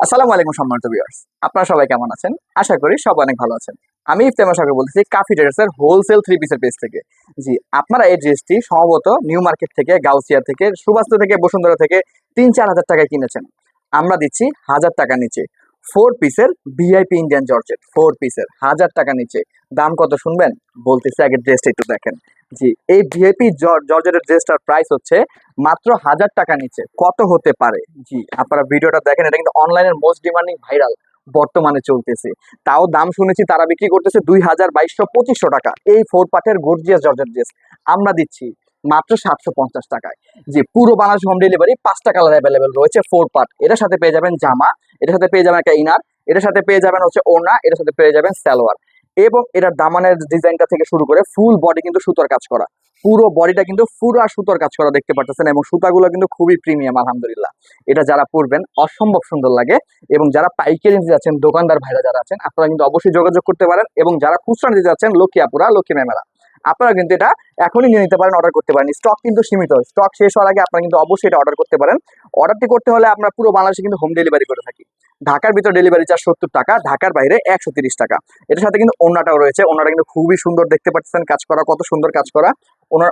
আসসালামু আলাইকুম সম্মানিত ভিউয়ার্স, আপনারা সবাই কেমন আছেন? আশা করি সব অনেক ভালো আছেন। আমি ইফতেখার সাগর বলতেছি কাফি ট্রেডার্সের হোলসেল থ্রি পিসের পেজ থেকে। জি, আপনারা এই ড্রেসটি সম্ভবত নিউ মার্কেট থেকে, গাউসিয়া থেকে, সুবাস্ত থেকে, বসুন্ধরা থেকে ৩-৪ হাজার টাকায় কিনেছেন। আমরা দিচ্ছি ১,০০০ টাকা নিচে। 4 পিসের ভিআইপি ইন্ডিয়ান জর্জেট, 4 পিসের ১,০০০ টাকা নিচে। দাম কত শুনবেন? বলতেছি, আগে ড্রেসটা একটু দেখেন। জি, এই ভিআইপি জর্জেটের ড্রেসটার প্রাইস হচ্ছে মাত্র ১,০০০ টাকা নিচে। কত হতে পারে? জি, আপনারা ভিডিওটা দেখেন। এটা কিন্তু অনলাইনের মোস্ট ডিমান্ডিং ভাইরাল বর্তমানে চলতেছে। তাও দাম শুনেছি তারা বিক্রি করতেছে ২,০০০, ২,২০০, ২৫০০ টাকা। এই 4 পার্টের গর্জিয়াস জর্জেট ড্রেস আমরা দিচ্ছি মাত্র ৭৫০ টাকায়। জি, পুরো বাংলাদেশ হোম ডেলিভারি। ৫টা কালার অ্যাভেলেবেল রয়েছে। 4 পার্ট, এটার সাথে পেয়ে যাবেন জামা, এটার সাথে পেয়ে যাবেন একটা ইনার, এটার সাথে পেয়ে যাবেন হচ্ছে ওড়না, এটার সাথে পেয়ে যাবেন সালোয়ার। এবং এটার দামানের ডিজাইনটা থেকে শুরু করে ফুল বডি কিন্তু সুতোর কাজ করা। পুরো বডিটা কিন্তু পুরো সুতোর কাজ করা দেখতে পাচ্ছেন, এবং সুতাগুলো কিন্তু খুবই প্রিমিয়াম আলহামদুলিল্লাহ। এটা যারা পরবেন অসম্ভব সুন্দর লাগে। এবং যারা পাইকারি নিতে যাচ্ছেন, দোকানদার ভাইরা যারা আছেন, আপনারা কিন্তু অবশ্যই যোগাযোগ করতে পারেন। এবং যারা খুচরা নিতে যাচ্ছেন, লক্ষ্মী আপুরা, লক্ষ্মী ম্যামেরা, আপনারা কিন্তু এটা এখনই নিয়ে নিতে পারেন, অর্ডার করতে পারেন। স্টক কিন্তু সীমিত, স্টক শেষ হওয়ার আগে আপনারা কিন্তু অবশ্যই এটা অর্ডার করতে পারেন। অর্ডারটি করতে হলে আমরা পুরো বাংলাদেশে কিন্তু হোম ডেলিভারি করে থাকি। ঢাকার ভিতর ডেলিভারি চার্জ ৭০ টাকা, ঢাকার বাইরে ১৩০ টাকা। এটার সাথে কিন্তু ওড়নাটাও রয়েছে। ওড়নাটা কিন্তু খুবই সুন্দর দেখতে পাচ্ছেন, কাজ করা কত সুন্দর কাজ করা।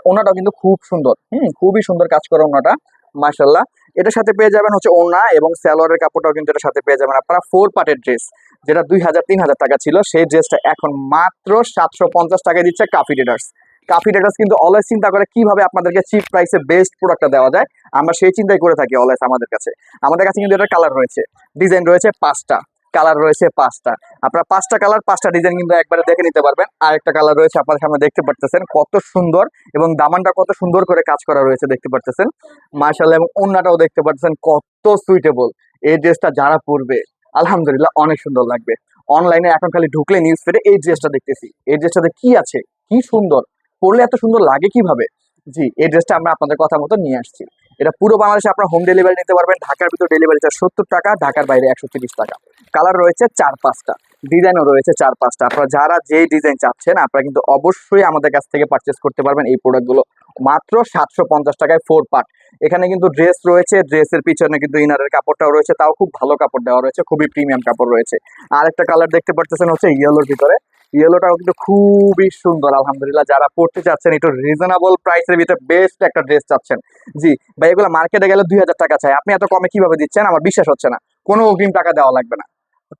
ওড়নাটাও কিন্তু খুব সুন্দর, খুবই সুন্দর কাজ করা ওড়নাটা, মাশাআল্লাহ। এটার সাথে পেয়ে যাবেন হচ্ছে ওড়না এবং সালোয়ারের কাপড়টাও কিন্তু এটার সাথে পেয়ে যাবেন আপনারা। 4 পার্টের ড্রেস, যেটা ২,০০০, ৩,০০০ টাকা ছিল, সেই ড্রেসটা এখন মাত্র ৭৫০ টাকায় দিচ্ছে কাফি ট্রেডার্স। কাফি ট্রেডার্স কিন্তু অলওয়েজ চিন্তা করে কিভাবে আপনাদেরকে চিপ প্রাইসে বেস্ট প্রোডাক্টটা দেওয়া যায়। আমরা সেই চিন্তাই করে থাকি অলওয়েজ। আমাদের কাছে কিন্তু এটার কালার রয়েছে, ডিজাইন রয়েছে 5টা, কালার রয়েছে 5টা। আপনারা 5টা কালার, 5টা ডিজাইন কিন্তু একবারে দেখে নিতে পারবেন। আর একটা কালার রয়েছে আপনাদের সামনে দেখতে পারতেছেন, কত সুন্দর, এবং দামানটা কত সুন্দর করে কাজ করা রয়েছে দেখতে পারতেছেন, মাশাআল্লাহ। এবং ওড়নাটাও দেখতে পাচ্ছেন কত সুইটেবল। এই ড্রেসটা যারা পরবে আলহামদুলিল্লাহ অনেক সুন্দর লাগবে। অনলাইনে এখন খালি ঢুকলে নিউজ ফিডে এই ড্রেসটা দেখতেছি, এই ড্রেসটাতে কি আছে, কি সুন্দর, পরলে এত সুন্দর লাগে কিভাবে। জি, এই ড্রেসটা আমরা আপনাদের কথা মতো নিয়ে আসছি। এটা পুরো বাংলাদেশে আপনারা হোম ডেলিভারি নিতে পারবেন। ঢাকার ভিতর ডেলিভারি চার্জ ৭০ টাকা, ঢাকার বাইরে ১৩০ টাকা। কালার রয়েছে 4-5টা, ডিজাইনও রয়েছে 4-5টা। আপনারা যারা যেই ডিজাইন চাচ্ছেন, আপনারা কিন্তু অবশ্যই আমাদের কাছ থেকে পারচেস করতে পারবেন এই প্রোডাক্টগুলো মাত্র ৭৫০ টাকায়। 4 পার্ট, এখানে কিন্তু ড্রেস রয়েছে, ড্রেসের পিছনে কিন্তু ইনারের কাপড়টাও রয়েছে, তাও খুব ভালো কাপড় দেওয়া রয়েছে, খুবই প্রিমিয়াম কাপড় রয়েছে। আর একটা কালার দেখতে পাচ্ছেন হচ্ছে ইয়েলোর ভিতরে। ইয়েলোটাও কিন্তু খুবই সুন্দর আলহামদুলিল্লাহ। যারা পড়তে চাচ্ছেন একটু রিজনেবল প্রাইসের ভিতরে বেস্ট একটা ড্রেস চাচ্ছেন, জি ভাই, এগুলো মার্কেটে গেলে ২,০০০ টাকা চাই, আপনি এত কমে কিভাবে দিচ্ছেন? আমার বিশ্বাস হচ্ছে না। কোনো অগ্রিম টাকা দেওয়া লাগবে না,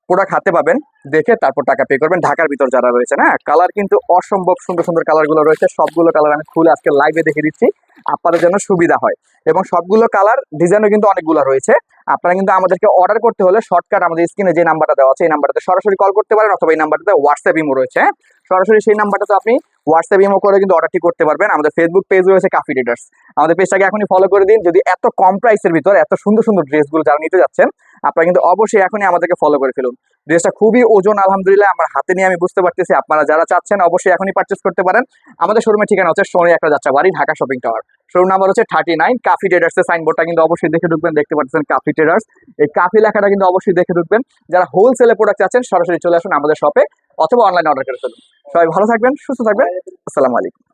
প্রোডাক্ট হাতে পাবেন, দেখে তারপর টাকা পে করবেন। ঢাকার ভিতর যারা রয়েছে, হ্যাঁ, কালার কিন্তু অসম্ভব সুন্দর সুন্দর কালারগুলো রয়েছে। সবগুলো কালার আমি খুলে আজকে লাইভে দেখে দিচ্ছি, আপনাদের জন্য সুবিধা হয়। এবং সবগুলো কালার ডিজাইনও কিন্তু অনেকগুলো রয়েছে। আপনারা কিন্তু আমাদেরকে অর্ডার করতে হলে শর্টকাট আমাদের স্ক্রিনে যে নাম্বারটা দেওয়া আছে, এই নাম্বারটাতে সরাসরি কল করতে পারেন, অথবা এই নাম্বারটাতে হোয়াটসঅ্যাপ ইমো রয়েছে। হ্যাঁ, সরাসরি সেই নাম্বারটাতে আপনি হোয়াটসঅ্যাপ ইমো করে কিন্তু অর্ডারটি করতে পারবেন। আমাদের ফেসবুক পেজ রয়েছে কাফি ট্রেডার্স, আমাদের পেজটাকে এখনই ফলো করে দিন। যদি এত কম প্রাইসের ভিতর এত সুন্দর সুন্দর ড্রেসগুলো যারা নিতে যাচ্ছেন, আপনারা কিন্তু অবশ্যই এখনই আমাদেরকে ফলো করে ফেলুন। ড্রেসটা খুবই ওজন আলহামদুলিল্লাহ, আমার হাতে নিয়ে আমি বুঝতে পারতেছি। আপনারা যারা চাচ্ছেন অবশ্যই এখনই পারচেস করতে পারেন। আমাদের শোরুমের ঠিকানা হচ্ছে সোনালী একটা Jatrabari, Dhaka shopping tower. Showroom number হচ্ছে 39। কাফি ট্রেডার্স এর সাইনবোর্ডটা কিন্তু অবশ্যই দেখে ঢুকবেন, দেখতে পাচ্ছেন কাফি ট্রেডার্স, এই কাফি লেখাটা কিন্তু অবশ্যই দেখে ঢুকবেন। যারা হোলসেলে প্রোডাক্ট চাচ্ছেন সরাসরি চলে আসুন আমাদের শপে, অথবা অনলাইনে অর্ডার করে ফেলুন। সবাই ভালো থাকবেন, সুস্থ থাকবেন। আসসালামু আলাইকুম।